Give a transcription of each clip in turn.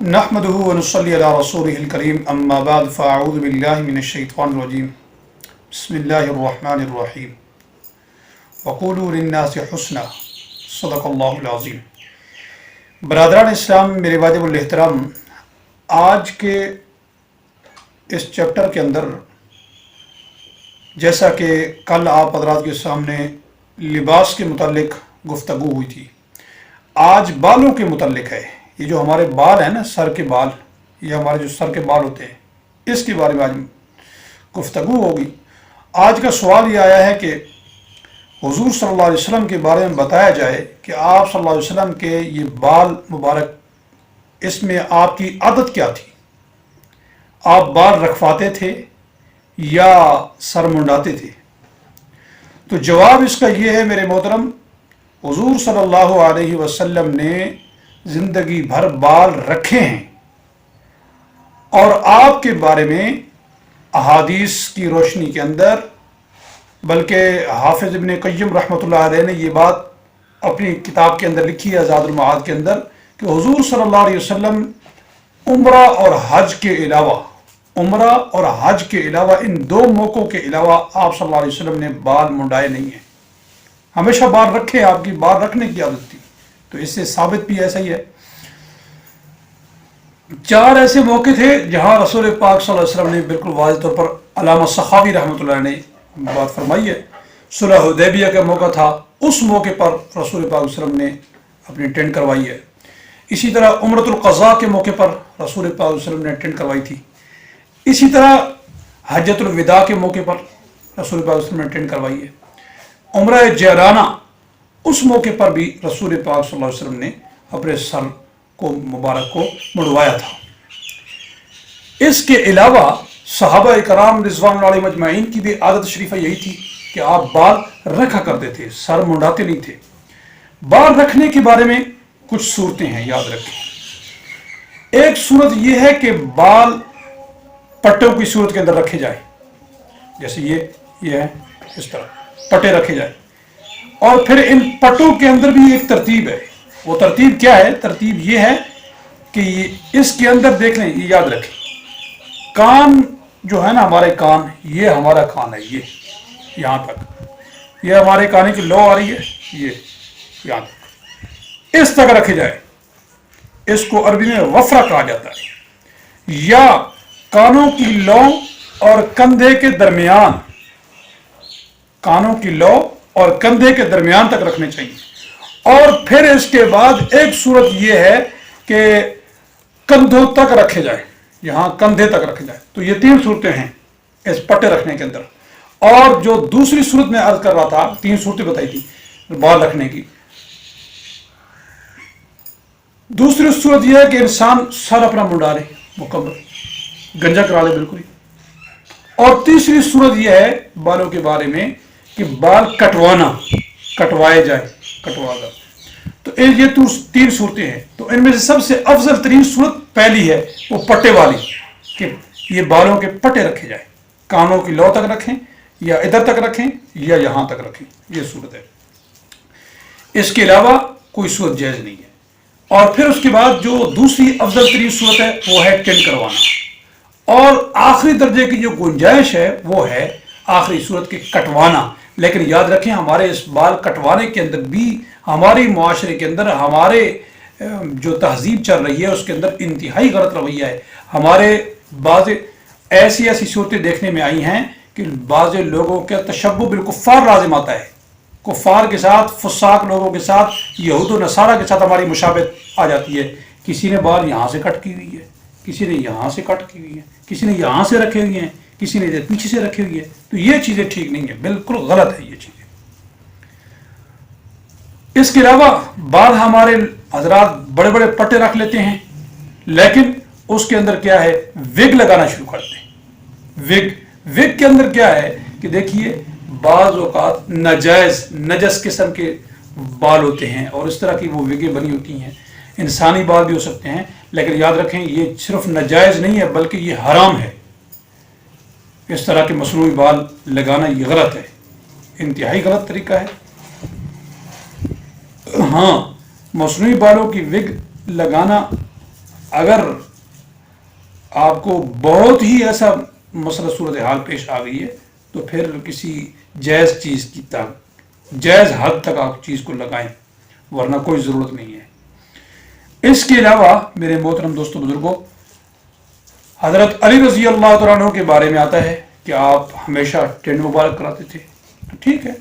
नहमदुहु व नुसल्ली अला रसूलिहिल करीम अम्मा बाद फ़अऊज़ु बिल्लाहि मिनश्शैतानिर रजीम बिस्मिल्लाहिर रहमानिर रहीम वक़ूलू लिन्नासि हुस्ना सदक़ल्लाहुल अज़ीम। बरादरान इस्लाम, मेरे वाजिबुल एहतराम, आज के इस चैप्टर के अंदर जैसा कि कल आप हज़रात के सामने लिबास के मुतालिक गुफ्तगू हुई थी, आज बालों के मुतालिक है। ये जो हमारे बाल हैं ना, सर के बाल, ये हमारे जो सर के बाल होते हैं, इसके बारे में आज गुफ्तगू होगी। आज का सवाल ये आया है कि हुजूर सल्लल्लाहु अलैहि वसल्लम के बारे में बताया जाए कि आप सल्लल्लाहु अलैहि वसल्लम के ये बाल मुबारक, इसमें आपकी आदत क्या थी? आप बाल रखवाते थे या सर मुंडाते थे? तो जवाब इसका ये है मेरे मोहतरम, हुजूर सल्लल्लाहु अलैहि वसल्लम ने ज़िंदगी भर बाल रखे हैं और आपके बारे में अहादीस की रोशनी के अंदर, बल्कि हाफिज़ इब्न क़य्यिम रहमतुल्लाह अलैह ने ये बात अपनी किताब के अंदर लिखी है ज़ादुल मआद के अंदर कि हुजूर सल्लल्लाहु अलैहि वसल्लम उम्रा और हज के अलावा इन दो मौक़ों के अलावा आप सल्लल्लाहु अलैहि वसल्लम ने बाल मुंडाए नहीं हैं। हमेशा बाल रखे, आपकी बाल रखने की आदत थी। तो इससे साबित भी ऐसा ही है। 4 ऐसे मौके थे जहां रसूल पाक सल्लल्लाहु अलैहि वसल्लम ने बिल्कुल वाज़ेह तौर पर, अल्लामा सखावी रहमतुल्लाह ने बात फरमाई है, सुलह हुदैबिया का मौका था, उस मौके पर रसूल पाक सल्लल्लाहु अलैहि वसल्लम ने अपनी टेंट करवाई है। इसी तरह उम्रतुल क़ज़ा के मौके पर रसूल पाक सल्लल्लाहु अलैहि वसल्लम ने टेंट करवाई थी। इसी तरह हज्जतुल विदा के मौके पर रसूल पाक सल्लल्लाहु अलैहि वसल्लम ने टेंट करवाई है। उम्रा जराना, उस मौके पर भी रसूल पाक सल्लल्लाहु अलैहि वसल्लम ने अपने सर को मुबारक को मुड़वाया था। इसके अलावा सहाबा इकराम रिज़वानुल्लाह अलैहिम अजमईन की भी आदत शरीफा यही थी कि आप बाल रखा करते थे, सर मुंडाते नहीं थे। बाल रखने के बारे में कुछ सूरतें हैं, याद रखें। एक सूरत यह है कि बाल पट्टों की सूरत के अंदर रखे जाए, जैसे ये है, इस तरह पट्टे रखे जाए। और फिर इन पट्टों के अंदर भी एक तरतीब है। वो तरतीब क्या है? तरतीब ये है कि इसके अंदर देख लें, ये याद रखें, कान जो है ना, हमारे कान, ये हमारा कान है, ये यहाँ तक, ये हमारे कान की लौ आ रही है, ये यहाँ तक, इस तक रखे जाए। इसको अरबी में वफरा कहा जाता है। या कानों की लौ और कंधे के दरमियान, कानों की लौ और कंधे के दरमियान तक रखने चाहिए। और फिर इसके बाद एक सूरत यह है कि कंधों तक रखे जाए, यहां कंधे तक रखे जाए। तो ये 3 सूरतें हैं इस पट्टे रखने के अंदर। और जो दूसरी सूरत में अर्ज कर रहा था, 3 सूरतें बताई थी बाल रखने की। दूसरी सूरत यह है कि इंसान सर अपना मुंडा ले, मुकम्मल गंजा करा ले बिल्कुल ही। और तीसरी सूरत यह है बालों के बारे में कि बाल कटवाए जाए, कटवाना। तो ये 3 सूरतें हैं। तो इनमें से सबसे अफजल तरीन सूरत पहली है, वो पट्टे वाली, कि ये बालों के पट्टे रखे जाए, कानों की लौ तक रखें या इधर तक रखें या यहां तक रखें, ये सूरत है। इसके अलावा कोई सूरत जायज नहीं है। और फिर उसके बाद जो दूसरी अफजल तरीन सूरत है वो है टेंट करवाना। और आखिरी दर्जे की जो गुंजाइश है वो है आखिरी सूरत के कटवाना। लेकिन याद रखें, हमारे इस बाल कटवाने के अंदर भी हमारी मुआशरे के अंदर, हमारे जो तहजीब चल रही है उसके अंदर इंतहाई गलत रवैया है। हमारे बाज़ ऐसी सूरतें देखने में आई हैं कि बाज़ लोगों के तशब्बुह बिल कुफ़ार लाजिम आता है। कुफ़ार के साथ, फुस्साक लोगों के साथ, यहूद व नसारा के साथ हमारी मुशाबहत आ जाती है। किसी ने बाल यहाँ से कट की हुई है, किसी ने यहाँ से कट की हुई है, किसी ने यहाँ से रखे हुए हैं, किसी ने इधर पीछे से रखी हुई है। तो ये चीज़ें ठीक नहीं है, बिल्कुल गलत है ये चीज़ें। इसके अलावा बाल हमारे हजरात बड़े बड़े पट्टे रख लेते हैं, लेकिन उसके अंदर क्या है, विग लगाना शुरू करते हैं। विग के अंदर क्या है कि देखिए, बाज़ औक़ात नजस किस्म के बाल होते हैं और इस तरह की वो विगें बनी होती हैं। इंसानी बाल भी हो सकते हैं, लेकिन याद रखें ये सिर्फ नाजायज़ नहीं है बल्कि ये हराम है। इस तरह के मसनूई बाल लगाना ये गलत है, इंतहाई गलत तरीका है। हाँ, मसनूई बालों की विग लगाना اگر آپ کو بہت ہی ایسا مسئلہ صورتحال پیش آ گئی ہے تو پھر کسی جائز چیز کی تک جائز حد تک آپ چیز کو لگائیں، ورنہ کوئی ضرورت نہیں ہے۔ اس کے علاوہ میرے محترم دوستوں بزرگوں، حضرت علی رضی اللہ تعالیٰ عنہ کے بارے میں آتا ہے کہ آپ ہمیشہ ٹینٹ مبارک کراتے تھے، تو ٹھیک ہے،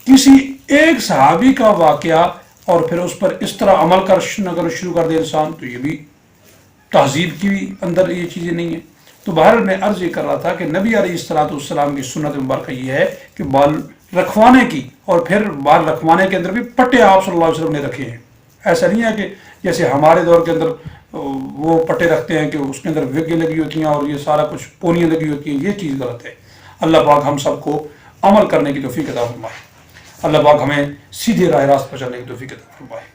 کسی ایک صحابی کا واقعہ اور پھر اس پر اس طرح عمل کرنا شروع کر دے انسان، تو یہ بھی تہذیب کی بھی اندر یہ چیزیں نہیں ہیں۔ تو بہرحال میں عرض یہ کر رہا تھا کہ نبی علیہ الصلوۃ والسلام کی سنت مبارکہ یہ ہے کہ بال رکھوانے کی، اور پھر بال رکھوانے کے اندر بھی پٹے آپ صلی اللہ علیہ وسلم نے رکھے ہیں۔ ایسا نہیں ہے کہ جیسے ہمارے دور کے اندر وہ پٹے رکھتے ہیں کہ اس کے اندر وگیں لگی ہوتی ہیں اور یہ سارا کچھ پونیاں لگی ہوتی ہیں، یہ چیز غلط ہے۔ اللہ پاک ہم سب کو عمل کرنے کی توفیق عطا فرمائے، اللہ پاک ہمیں سیدھے راہ راست پر چلنے کی توفیق عطا فرمائے۔